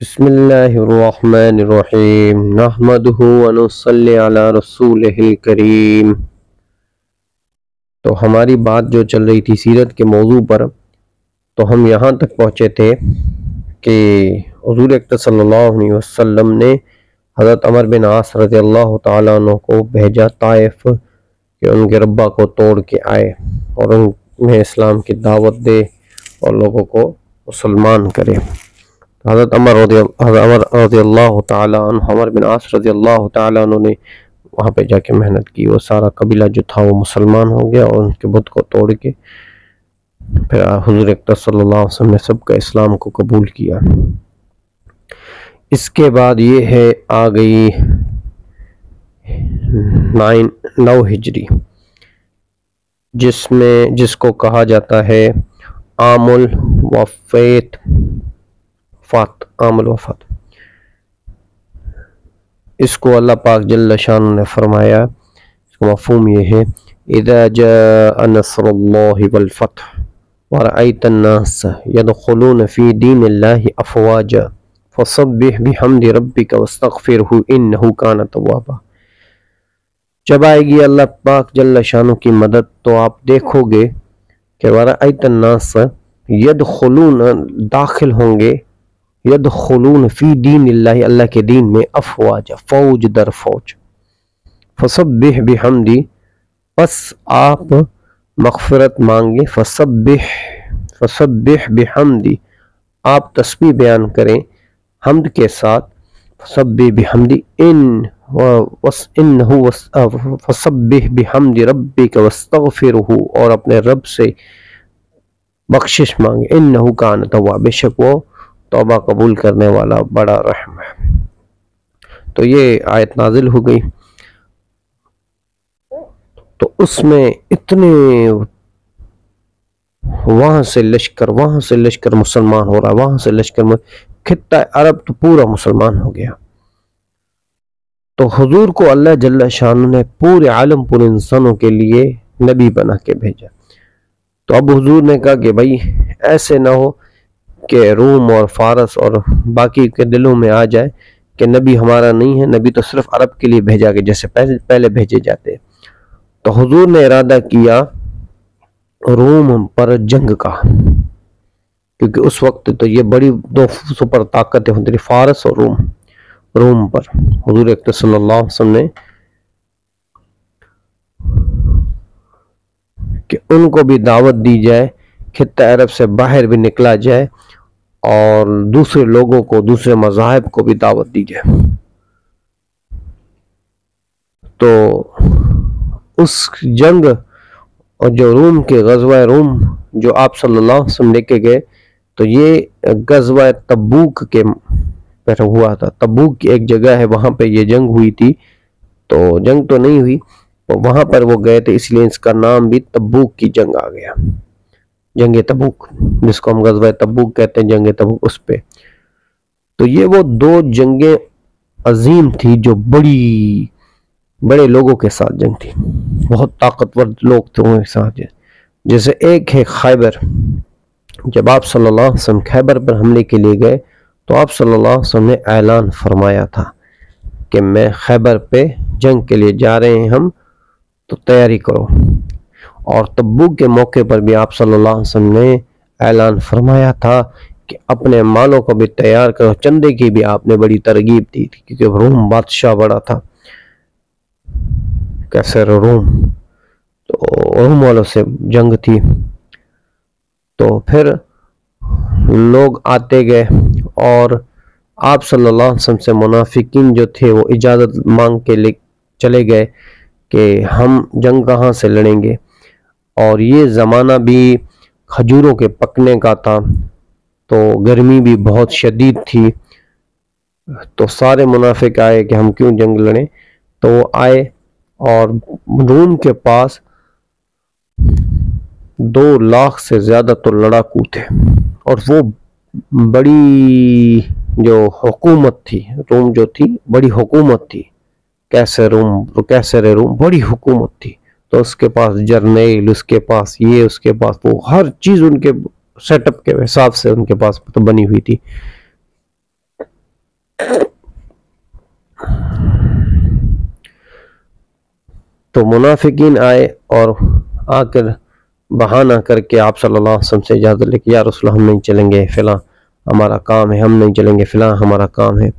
بسم اللہ الرحمن الرحیم نحمدہ ونصلی علی رسولہ الکریم۔ تو ہماری بات جو چل رہی تھی سیرت کے موضوع پر، تو ہم یہاں تک پہنچے تھے کہ حضور اکرم صلی اللہ علیہ وسلم نے حضرت عمر بن عاص رضی اللہ تعالیٰ عنہ کو بھیجا طائف کہ ان کے ربا کو توڑ کے آئے اور انہیں اسلام کی دعوت دے اور لوگوں کو مسلمان کرے۔ حضرت عمر رضی اللہ تعالیٰ عنہ، عمر بن عاص رضی اللہ تعالیٰ عنہ نے وہاں پہ جا کے محنت کی، وہ سارا قبیلہ جو تھا وہ مسلمان ہو گیا اور ان کے بت کو توڑ کے پھر حضور اکرم صلی اللہ علیہ وسلم نے سب کا اسلام کو قبول کیا۔ اس کے بعد یہ ہے آ گئی 9 ہجری، جس کو کہا جاتا ہے عام الوفات، عام الوفات۔ اس کو اللہ پاک جل شان نے فرمایا، اس کا مفہوم یہ ہے اذا جاء نصر اللہ والفتح ورأیت الناس يدخلون فی دین اللہ افواجا فسبح بحمد ربک واستغفرہ انہ کان توابا۔ جب آئے گی اللہ پاک جل شانہ کی مدد تو آپ دیکھو گے کہ ورأیت الناس یدخلون، داخل ہوں گے، یدخلون فی دین اللہ، اللہ کے دین میں، افواج، فوج در فوج۔ فسبح بحمدی، پس آپ مغفرت مانگے، فسبح بحمدی، آپ تسبیح بیان کریں حمد کے ساتھ، فسبح بحمدی فسبح بحمد ربک واستغفرہ، اور اپنے رب سے بخشش مانگے، انہ کان توابا، بے شک وہ توبہ قبول کرنے والا بڑا رحم ہے۔ تو یہ آیت نازل ہو گئی، تو اس میں اتنے وہاں سے لشکر مسلمان ہو رہا، وہاں سے لشکر، خطہ عرب تو پورا مسلمان ہو گیا۔ تو حضور کو اللہ جل شانہ نے پورے عالم، پورے انسانوں کے لیے نبی بنا کے بھیجا۔ تو اب حضور نے کہا کہ بھائی ایسے نہ ہو کہ روم اور فارس اور باقی کے دلوں میں آ جائے کہ نبی ہمارا نہیں ہے، نبی تو صرف عرب کے لیے بھیجا گیا جیسے پہلے بھیجے جاتے۔ تو حضور نے ارادہ کیا روم پر جنگ کا، کیونکہ اس وقت تو یہ بڑی دو سپر طاقتیں ہوتی تھی، فارس اور روم پر حضور اکرم صلی اللہ علیہ وسلم نے کہ ان کو بھی دعوت دی جائے، خطہ عرب سے باہر بھی نکلا جائے اور دوسرے لوگوں کو، دوسرے مذاہب کو بھی دعوت دی جائے۔ تو اس جنگ اور جو روم کے غزوہ روم جو آپ صلی اللہ علیہ وسلم لے کے گئے، تو یہ غزوہ تبوک کے پر ہوا تھا۔ تبوک کی ایک جگہ ہے، وہاں پہ یہ جنگ ہوئی تھی۔ تو جنگ تو نہیں ہوئی، وہاں پر وہ گئے تھے، اس لیے اس کا نام بھی تبوک کی جنگ آ گیا، جنگ تبوک، جس کو ہم غزوہ تبوک کہتے ہیں، جنگ تبوک اس پہ۔ تو یہ وہ 2 جنگیں عظیم تھی جو بڑے لوگوں کے ساتھ جنگ تھی، بہت طاقتور لوگ تھے ان کے ساتھ۔ جیسے ایک ہے خیبر، جب آپ صلی اللہ علیہ وسلم خیبر پر حملے کے لیے گئے تو آپ صلی اللہ علیہ وسلم نے اعلان فرمایا تھا کہ میں خیبر پہ جنگ کے لیے جا رہے ہیں ہم، تو تیاری کرو۔ اور تبوک کے موقع پر بھی آپ صلی اللہ علیہ وسلم نے اعلان فرمایا تھا کہ اپنے مالوں کو بھی تیار کرو، چندے کی بھی آپ نے بڑی ترغیب دی تھی، کیونکہ روم بادشاہ بڑا تھا، کیسر روم، تو روم والوں سے جنگ تھی۔ تو پھر لوگ آتے گئے اور آپ صلی اللہ علیہ وسلم سے منافقین جو تھے وہ اجازت مانگ کے چلے گئے کہ ہم جنگ کہاں سے لڑیں گے، اور یہ زمانہ بھی کھجوروں کے پکنے کا تھا، تو گرمی بھی بہت شدید تھی۔ تو سارے منافق آئے کہ ہم کیوں جنگ لڑیں، تو وہ آئے اور روم کے پاس 2 لاکھ سے زیادہ تو لڑاکو تھے، اور وہ بڑی جو حکومت تھی، روم جو تھی بڑی حکومت تھی، کیسر روم بڑی حکومت تھی۔ تو اس کے پاس جرنیل، اس کے پاس یہ، اس کے پاس وہ، ہر چیز ان کے سیٹ اپ کے حساب سے ان کے پاس تو بنی ہوئی تھی۔ تو منافقین آئے اور آ کر بہانہ کر کے آپ صلی اللہ علیہ وسلم سے اجازت لے کے یا رسول اللہ ہم نہیں چلیں گے، فلاں ہمارا کام ہے، ہم نہیں چلیں گے، فلاں ہمارا کام ہے۔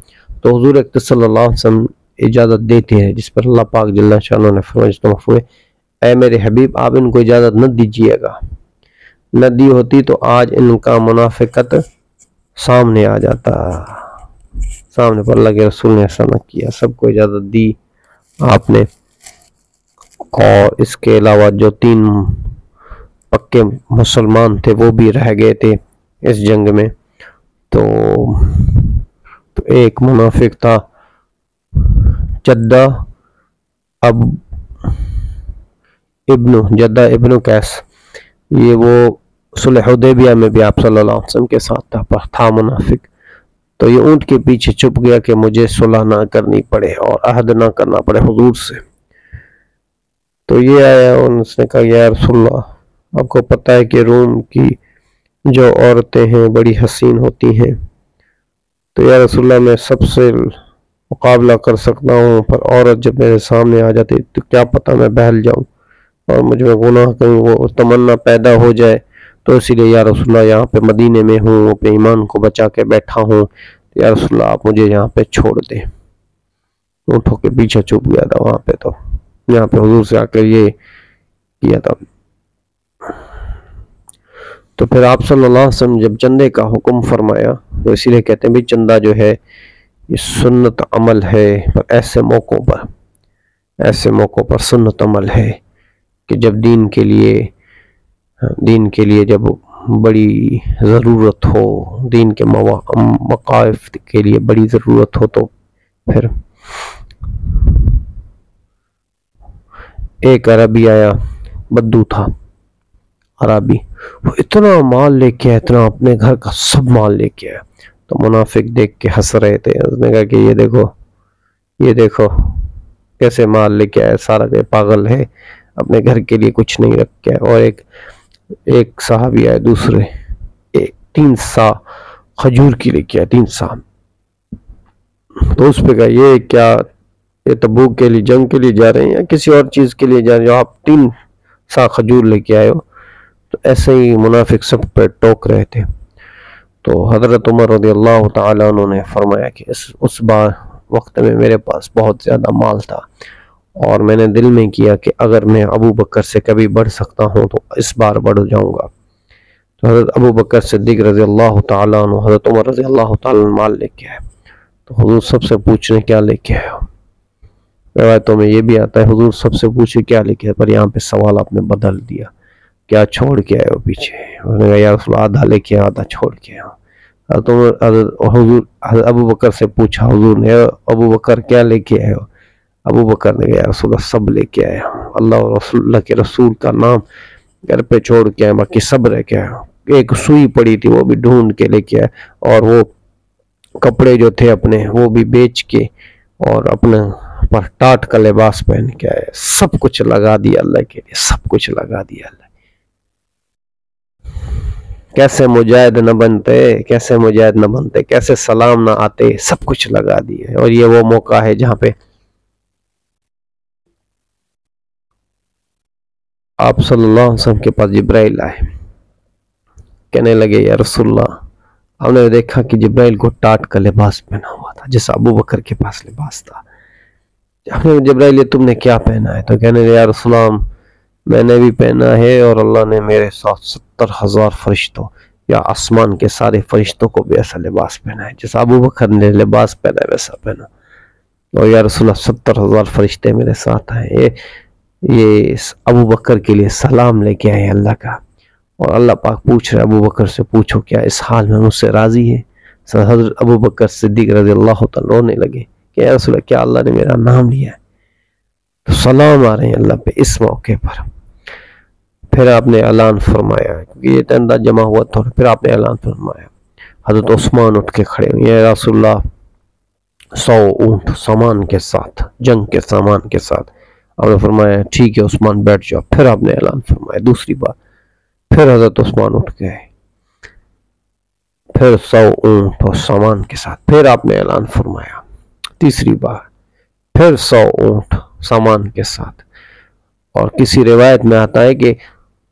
تو حضور اکرم صلی اللہ علیہ وسلم اجازت دیتے ہیں، جس پر اللہ پاک جل شانہ نے فرمایا اے میرے حبیب آپ ان کو اجازت نہ دیجیے گا، نہ دی ہوتی تو آج ان کا منافقت سامنے آ جاتا، سامنے، پر اللہ کے رسول نے ایسا نہ کیا، سب کو اجازت دی آپ نے۔ اور اس کے علاوہ جو 3 پکے مسلمان تھے وہ بھی رہ گئے تھے اس جنگ میں، تو ایک منافق تھا جدہ ابن قیس، یہ وہ صلح حدیبیہ میں بھی آپ صلی اللہ علیہ وسلم کے ساتھ تھا منافق، تو یہ اونٹ کے پیچھے چھپ گیا کہ مجھے صلح نہ کرنی پڑے اور عہد نہ کرنا پڑے حضور سے۔ تو یہ آیا اور اس نے کہا یا رسول اللہ آپ کو پتہ ہے کہ روم کی جو عورتیں ہیں بڑی حسین ہوتی ہیں، تو یا رسول اللہ میں سب سے مقابلہ کر سکتا ہوں، پر عورت جب میرے سامنے آ جاتی تو کیا پتہ میں بہل جاؤں اور مجھ میں گناہ کہیں وہ تمنا پیدا ہو جائے، تو اسی لیے یا رسول اللہ یہاں پہ مدینے میں ہوں، اپنے ایمان کو بچا کے بیٹھا ہوں، یا رسول اللہ آپ مجھے یہاں پہ چھوڑ دیں۔ اونٹوں کے پیچھے چھپ گیا تھا وہاں پہ، تو یہاں پہ حضور سے آ کر یہ کیا تھا۔ تو پھر آپ صلی اللہ علیہ وسلم جب چندے کا حکم فرمایا، تو اسی لیے کہتے ہیں بھی چندہ جو ہے یہ سنت عمل ہے، پر ایسے موقعوں پر سنت عمل ہے کہ جب دین کے لیے جب بڑی ضرورت ہو، دین کے مقاصد کے لیے بڑی ضرورت ہو، تو پھر ایک عربی آیا، بدو تھا عربی، وہ اتنا مال لے کے آیا، اتنا اپنے گھر کا سب مال لے کے آیا، تو منافق دیکھ کے ہنس رہے تھے، اس نے کہا کہ یہ دیکھو کیسے مال لے کے آیا، سارا کہ پاگل ہے، اپنے گھر کے لیے کچھ نہیں رکھ کے آیا۔ اور ایک صحابی آئے دوسرے، 3 سا کھجور کی لے کے آیا، 3 سا، تو اس پہ کہا یہ کیا، یہ تبوک کے لیے جنگ کے لیے جا رہے ہیں یا کسی اور چیز کے لیے جا رہے ہیں، آپ 3 سا کھجور لے کے آئے ہو؟ تو ایسے ہی منافق سب پہ ٹوک رہے تھے۔ تو حضرت عمر رضی اللہ تعالیٰ عنہ نے فرمایا کہ اس بار وقت میں میرے پاس بہت زیادہ مال تھا، اور میں نے دل میں کیا کہ اگر میں ابو بکر سے کبھی بڑھ سکتا ہوں تو اس بار بڑھ جاؤں گا۔ تو حضرت ابو بکر صدیق رضی اللہ تعالیٰ عنہ حضرت عمر رضی اللہ تعالیٰ عنہ مال لے کے آئے، تو حضور سب سے پوچھنے کیا لے کے آئے ہو؟ روایتوں میں یہ بھی آتا ہے حضور سب سے پوچھے کیا لے کے آئے، پر یہاں پہ سوال آپ نے بدل دیا، کیا چھوڑ کے آئے ہو پیچھے؟ انہوں نے کہا یا رسول اللہ آدھا لے کے آدھا چھوڑ کے آئے۔ حضرت ابو بکر سے پوچھا حضور نے، ابو بکر کیا لے کے آئے ہو؟ ابو بکر نے کہا یا رسول اللہ سب لے کے آئے ہوں، اللہ اور اللہ کے رسول کا نام گھر پہ چھوڑ کے آئے، باقی سب رہ کے آئے۔ ایک سوئی پڑی تھی وہ بھی ڈھونڈ کے لے کے آئے، اور وہ کپڑے جو تھے اپنے وہ بھی بیچ کے، اور اپنے پر ٹاٹ کا لباس پہن کے آئے، سب کچھ لگا دیا اللہ کے لیے، سب کچھ لگا دیا اللہ۔ کیسے مجاہد نہ بنتے، کیسے سلام نہ آتے، سب کچھ لگا دیے۔ اور یہ وہ موقع ہے جہاں پہ آپ صلی اللہ علیہ وسلم کے پاس جبرائیل آئے، کہنے لگے یا رسول اللہ آپ نے دیکھا کہ جبرائیل کو ٹاٹ کا لباس پہنا ہوا تھا جیسا ابو بکر کے پاس لباس تھا۔ جبرائیل یہ تم نے کیا پہنا ہے؟ تو کہنے لگے یا رسول اللہ میں نے بھی پہنا ہے، اور اللہ نے میرے ساتھ 70,000 فرشتوں یا آسمان کے سارے فرشتوں کو بھی ایسا لباس پہنا ہے جیسا ابو بکر نے لباس پہنا ہے ویسا پہنا، اور یا رسول اللہ 70,000 فرشتے میرے ساتھ ہیں، یہ ابو بکر کے لیے سلام لے کے آئے اللہ کا۔ اور اللہ پاک پوچھ رہے ابو بکر سے پوچھو کیا اس حال میں مجھ سے راضی ہے؟ حضرت ابو بکر صدیق رضی اللہ تعالیٰ رونے لگے کہ یا رسول اللہ کیا اللہ نے میرا نام لیا ہے؟ تو سلام آ رہے ہیں اللہ پہ اس موقع پر۔ پھر آپ نے اعلان فرمایا، کیونکہ یہ تندہ جمع ہوا تھا، پھر آپ نے اعلان فرمایا، حضرت عثمان اٹھ کے کھڑے ہوئے، یا رسول اللہ 100 اونٹ سامان کے ساتھ، جنگ کے سامان کے ساتھ۔ آپ نے فرمایا ٹھیک ہے عثمان بیٹھ جاؤ۔ پھر آپ نے اعلان فرمایا دوسری بار، پھر حضرت عثمان اٹھ گئے، پھر 100 اونٹ اور سامان کے ساتھ، پھر آپ نے اعلان فرمایا تیسری بار، پھر 100 اونٹ سامان کے ساتھ، اور کسی روایت میں آتا ہے کہ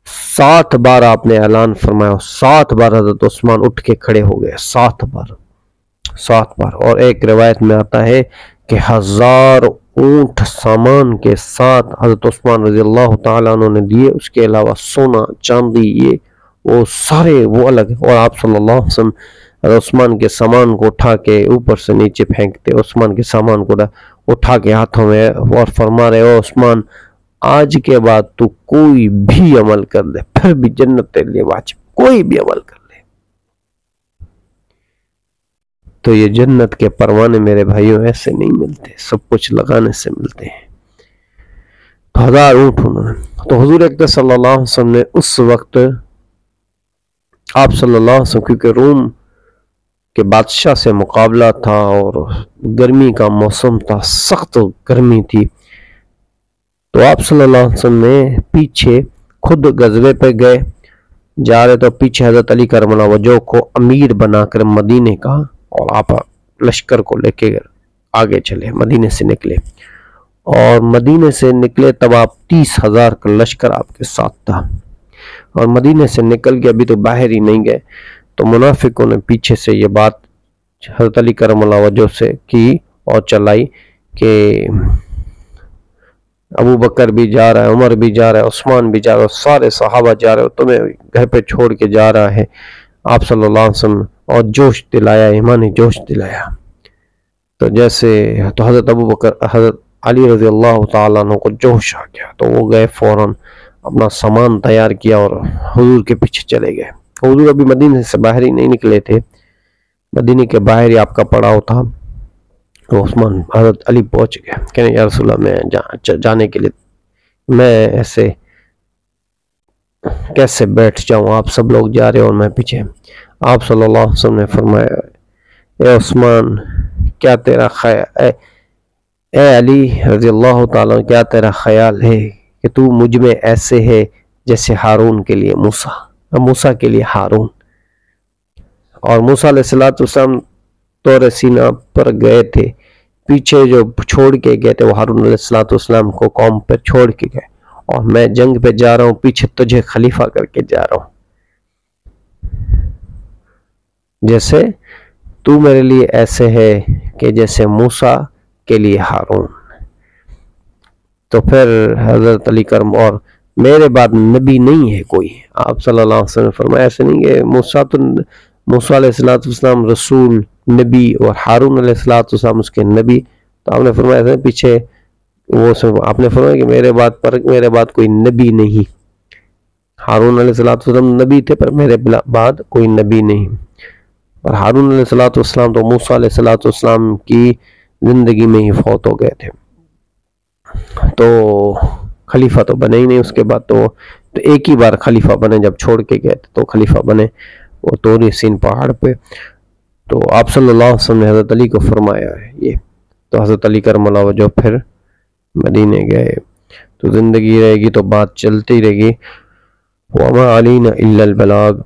7 بار آپ نے اعلان فرمایا، 7 بار حضرت عثمان اٹھ کے کھڑے ہو گئے، 7 بار، 7 بار۔ اور ایک روایت میں آتا ہے کہ 1000 اونٹ سامان کے ساتھ حضرت عثمان رضی اللہ تعالیٰ عنہ نے دیے، اس کے علاوہ سونا چاندی یہ وہ سارے وہ الگ۔ اور آپ صلی اللہ علیہ وسلم حضرت عثمان کے سامان کو اٹھا کے اوپر سے نیچے پھینکتے، عثمان کے سامان کو اٹھا کے ہاتھوں میں، اور فرما رہے ہو عثمان آج کے بعد تو کوئی بھی عمل کر لے پھر بھی جنت تیرے لیے واجب، کوئی بھی عمل کر لے۔ تو یہ جنت کے پروانے میرے بھائیوں ایسے نہیں ملتے، سب کچھ لگانے سے ملتے ہیں۔ تو 1000 اونٹ انہوں نے، تو حضور اکرم صلی اللہ علیہ وسلم نے اس وقت آپ صلی اللہ علیہ وسلم، کیونکہ روم کے بادشاہ سے مقابلہ تھا اور گرمی کا موسم تھا، سخت گرمی تھی، تو آپ صلی اللہ علیہ وسلم نے پیچھے خود غزوے پہ گئے، جا رہے تو پیچھے حضرت علی کرم اللہ وجہہ کو امیر بنا کر مدینے کا، اور آپ لشکر کو لے کے آگے چلے، مدینے سے نکلے، اور مدینے سے نکلے تب آپ 30,000 کا لشکر آپ کے ساتھ تھا، اور مدینے سے نکل کے ابھی تو باہر ہی نہیں گئے، تو منافقوں نے پیچھے سے یہ بات حضرت علی کرم اللہ وجہہ سے کی اور چلائی کہ ابو بکر بھی جا رہا ہے، عمر بھی جا رہا ہے، عثمان بھی جا رہا ہے، سارے صحابہ جا رہے ہو، تمہیں گھر پہ چھوڑ کے جا رہا ہے آپ صلی اللہ علیہ وسلم، اور جوش دلایا، ایمانی جوش دلایا۔ تو جیسے تو حضرت ابو بکر، حضرت علی رضی اللہ تعالیٰ عنہ کو جوش آ گیا، تو وہ گئے فوراً اپنا سامان تیار کیا اور حضور کے پیچھے چلے گئے۔ حضور ابھی مدینے سے باہر ہی نہیں نکلے تھے، مدینے کے باہر ہی آپ کا پڑاؤ تھا، تو عثمان حضرت علی پہنچ گئے، کہنے یا رسول اللہ میں جانے کے لیے میں ایسے کیسے بیٹھ جاؤں، آپ سب لوگ جا رہے اور میں پیچھے۔ آپ صلی اللہ علیہ وسلم نے فرمایا اے عثمان کیا تیرا خیال، اے علی رضی اللہ تعالیٰ کیا تیرا خیال ہے کہ تو مجھ میں ایسے ہے جیسے ہارون کے لیے موسیٰ، موسیٰ کے لیے ہارون۔ اور موسیٰ علیہ السلام طور سینا پر گئے تھے، پیچھے جو چھوڑ کے گئے تھے وہ ہارون علیہ السلام کو قوم پر چھوڑ کے گئے، اور میں جنگ پہ جا رہا ہوں، پیچھے تجھے خلیفہ کر کے جا رہا ہوں، جیسے تو میرے لیے ایسے ہے کہ جیسے موسیٰ کے لیے ہارون۔ تو پھر حضرت علی کرم، اور میرے بعد نبی نہیں ہے کوئی، آپ صلی اللہ علیہ وسلم نے فرمایا ایسے نہیں کہ موسیٰ علیہ السلام رسول نبی اور ہارون علیہ السلام اس کے نبی، تو آپ نے فرمایا ایسے پیچھے وہ آپ نے فرمایا کہ میرے بعد کوئی نبی نہیں، ہارون علیہ السلام نبی تھے پر میرے بعد کوئی نبی نہیں، اور ہارون علیہ السلام تو موسیٰ علیہ السلام کی زندگی میں ہی فوت ہو گئے تھے، تو خلیفہ تو بنے ہی نہیں اس کے بعد، تو ایک ہی بار خلیفہ بنے جب چھوڑ کے گئے تھے، تو خلیفہ بنے وہ طور سین پہاڑ پہ۔ تو آپ صلی اللہ علیہ وسلم نے حضرت علی کو فرمایا ہے یہ، تو حضرت علی کرم اللہ وجہہ پھر مدینے گئے۔ تو زندگی رہے گی تو بات چلتی رہے گی، وَمَا عَلَيْنَا إِلَّا الْبَلَاغُ۔